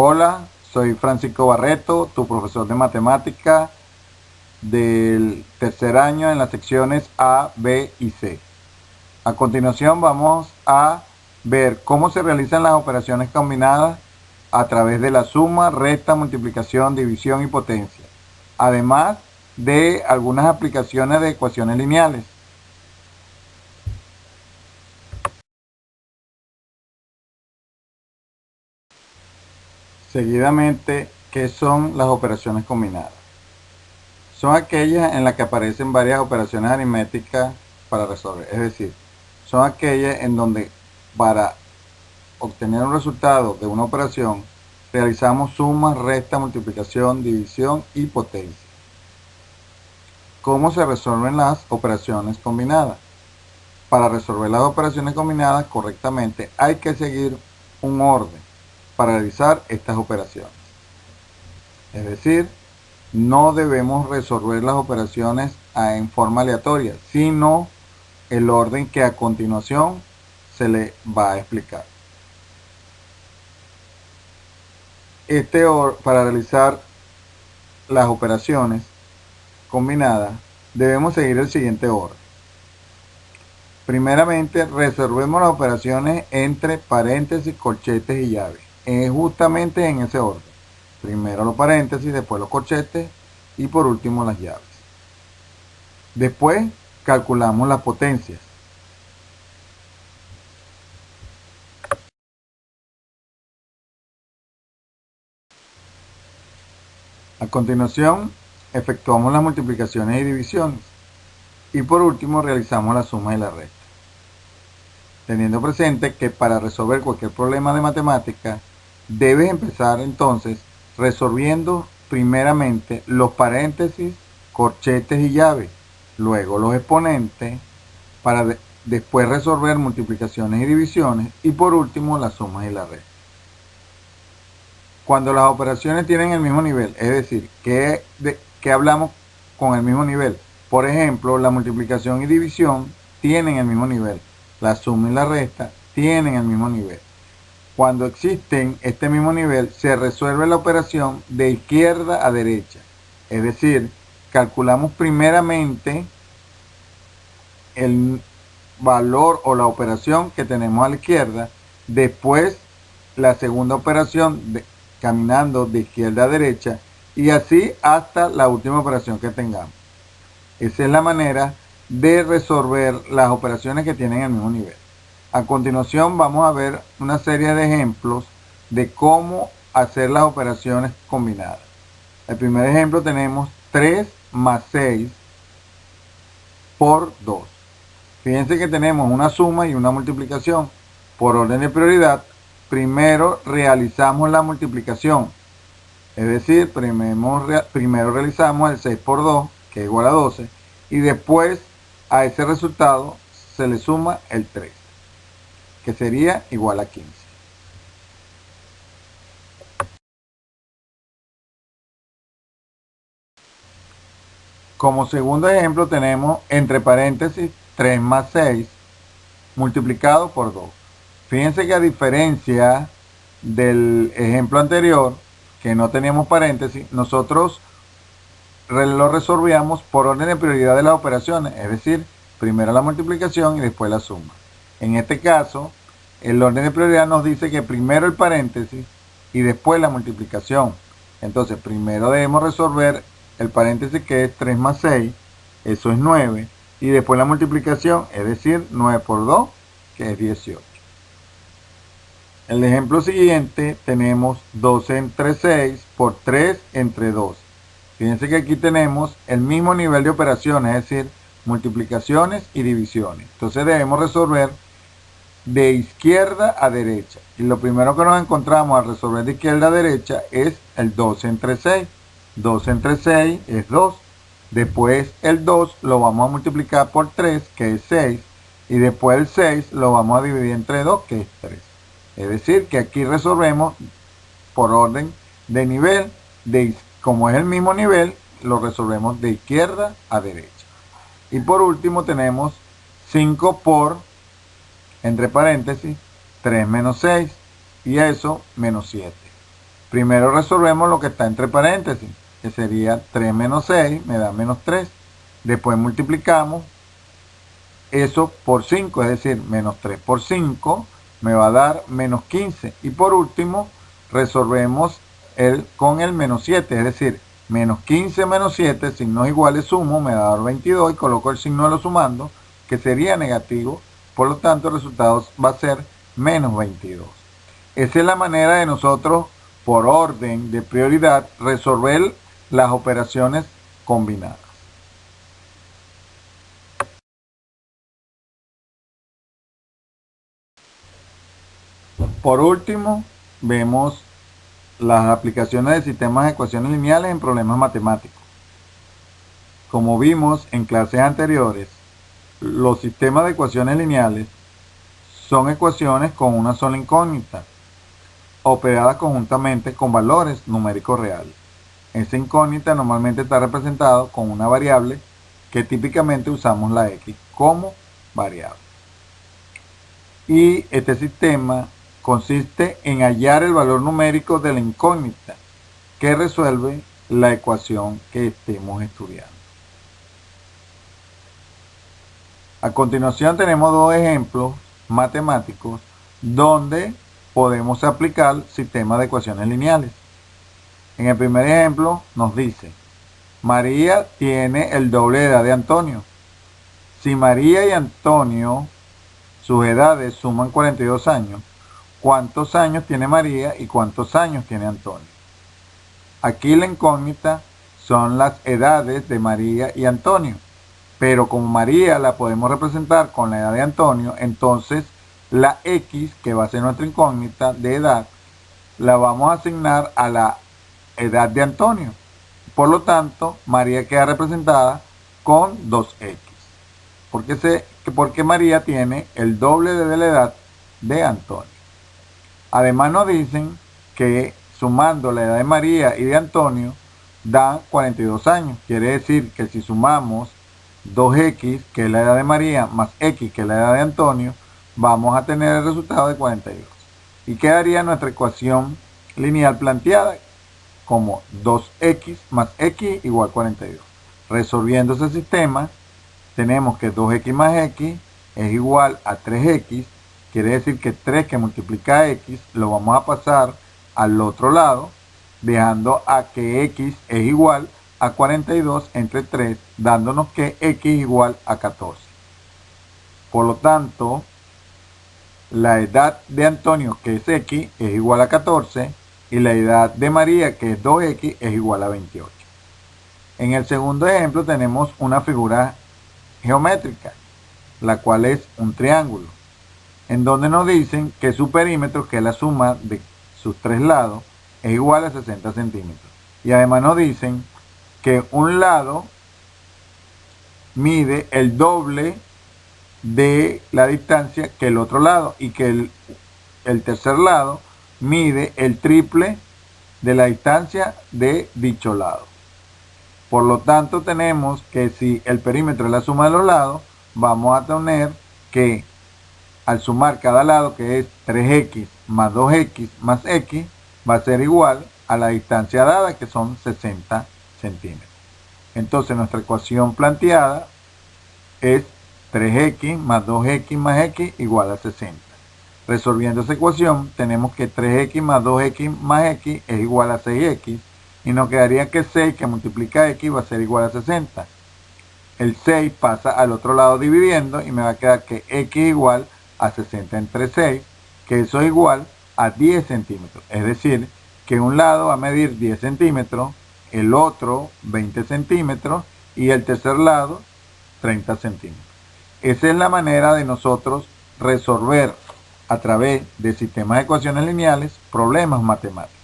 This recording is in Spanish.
Hola, soy Francisco Barreto, tu profesor de matemática del tercer año en las secciones A, B y C. A continuación vamos a ver cómo se realizan las operaciones combinadas a través de la suma, resta, multiplicación, división y potencia, además de algunas aplicaciones de ecuaciones lineales. Seguidamente, ¿qué son las operaciones combinadas? Son aquellas en las que aparecen varias operaciones aritméticas para resolver. Es decir, son aquellas en donde para obtener un resultado de una operación realizamos suma, resta, multiplicación, división y potencia. ¿Cómo se resuelven las operaciones combinadas? Para resolver las operaciones combinadas correctamente hay que seguir un orden para realizar estas operaciones. Es decir, no debemos resolver las operaciones en forma aleatoria, sino el orden que a continuación se le va a explicar. Para realizar las operaciones combinadas debemos seguir el siguiente orden. Primeramente, resolvemos las operaciones entre paréntesis, corchetes y llaves. Es justamente en ese orden. Primero los paréntesis, después los corchetes y por último las llaves. Después calculamos las potencias. A continuación, efectuamos las multiplicaciones y divisiones. Y por último, realizamos la suma y la resta. Teniendo presente que para resolver cualquier problema de matemática, debes empezar entonces resolviendo primeramente los paréntesis, corchetes y llaves, luego los exponentes, para después resolver multiplicaciones y divisiones y por último las sumas y la resta. Cuando las operaciones tienen el mismo nivel, es decir, que hablamos con el mismo nivel. Por ejemplo, la multiplicación y división tienen el mismo nivel. La suma y la resta tienen el mismo nivel. Cuando existen este mismo nivel, se resuelve la operación de izquierda a derecha. Es decir, calculamos primeramente el valor o la operación que tenemos a la izquierda, después la segunda operación caminando de izquierda a derecha y así hasta la última operación que tengamos. Esa es la manera de resolver las operaciones que tienen el mismo nivel. A continuación vamos a ver una serie de ejemplos de cómo hacer las operaciones combinadas. El primer ejemplo tenemos 3 más 6 por 2. Fíjense que tenemos una suma y una multiplicación. Por orden de prioridad, primero realizamos la multiplicación. Es decir, primero realizamos el 6 por 2, que es igual a 12, y después a ese resultado se le suma el 3, que sería igual a 15. Como segundo ejemplo tenemos entre paréntesis 3 más 6 multiplicado por 2. Fíjense que a diferencia del ejemplo anterior, que no teníamos paréntesis, nosotros lo resolvíamos por orden de prioridad de las operaciones, es decir, primero la multiplicación y después la suma. En este caso, el orden de prioridad nos dice que primero el paréntesis y después la multiplicación. Entonces, primero debemos resolver el paréntesis, que es 3 más 6, eso es 9, y después la multiplicación, es decir, 9 por 2, que es 18. En el ejemplo siguiente tenemos 12 entre 6 por 3 entre 2. Fíjense que aquí tenemos el mismo nivel de operaciones, es decir, multiplicaciones y divisiones. Entonces debemos resolver de izquierda a derecha. Y lo primero que nos encontramos al resolver de izquierda a derecha es el 12 entre 6. 12 entre 6 es 2. Después el 2 lo vamos a multiplicar por 3, que es 6. Y después el 6 lo vamos a dividir entre 2, que es 3. Es decir, que aquí resolvemos por orden de nivel, como es el mismo nivel, lo resolvemos de izquierda a derecha. Y por último tenemos 5 por, entre paréntesis, 3 menos 6, y eso menos 7. Primero resolvemos lo que está entre paréntesis, que sería 3 menos 6 me da menos 3. Después multiplicamos eso por 5, es decir, menos 3 por 5 me va a dar menos 15. Y por último, resolvemos con el menos 7, es decir, menos 15 menos 7, signos iguales sumo, me va a dar 22 y coloco el signo de lo sumando, que sería negativo. Por lo tanto, el resultado va a ser menos 22. Esa es la manera de nosotros, por orden de prioridad, resolver las operaciones combinadas. Por último, vemos las aplicaciones de sistemas de ecuaciones lineales en problemas matemáticos. Como vimos en clases anteriores, los sistemas de ecuaciones lineales son ecuaciones con una sola incógnita, operadas conjuntamente con valores numéricos reales. Esa incógnita normalmente está representada con una variable que típicamente usamos la x como variable. Y este sistema consiste en hallar el valor numérico de la incógnita que resuelve la ecuación que estemos estudiando. A continuación tenemos dos ejemplos matemáticos donde podemos aplicar sistemas de ecuaciones lineales. En el primer ejemplo nos dice, María tiene el doble de edad de Antonio. Si María y Antonio, sus edades suman 42 años, ¿cuántos años tiene María y cuántos años tiene Antonio? Aquí la incógnita son las edades de María y Antonio, pero como María la podemos representar con la edad de Antonio, entonces la x, que va a ser nuestra incógnita de edad, la vamos a asignar a la edad de Antonio. Por lo tanto, María queda representada con 2x, porque María tiene el doble de la edad de Antonio. Además nos dicen que sumando la edad de María y de Antonio da 42 años. Quiere decir que si sumamos 2x, que es la edad de María, más x, que es la edad de Antonio, vamos a tener el resultado de 42. Y quedaría nuestra ecuación lineal planteada como 2x más x igual 42. Resolviendo ese sistema, tenemos que 2x más x es igual a 3x. Quiere decir que 3 que multiplica x lo vamos a pasar al otro lado, dejando a que x es igual a 42 entre 3, dándonos que x igual a 14. Por lo tanto, la edad de Antonio, que es x, es igual a 14, y la edad de María, que es 2x, es igual a 28. En el segundo ejemplo tenemos una figura geométrica, la cual es un triángulo, en donde nos dicen que su perímetro, que es la suma de sus tres lados, es igual a 60 centímetros. Y además nos dicen que un lado mide el doble de la distancia que el otro lado y que el tercer lado mide el triple de la distancia de dicho lado. Por lo tanto, tenemos que si el perímetro es la suma de los lados, vamos a tener que al sumar cada lado, que es 3x más 2x más x, va a ser igual a la distancia dada, que son 60 centímetros. Entonces nuestra ecuación planteada es 3x más 2x más x igual a 60. Resolviendo esa ecuación, tenemos que 3x más 2x más x es igual a 6x, y nos quedaría que 6 que multiplica x va a ser igual a 60. El 6 pasa al otro lado dividiendo y me va a quedar que x igual a 60 entre 6, que eso es igual a 10 centímetros. Es decir, que un lado va a medir 10 centímetros, el otro 20 centímetros y el tercer lado 30 centímetros. Esa es la manera de nosotros resolver a través de sistemas de ecuaciones lineales problemas matemáticos.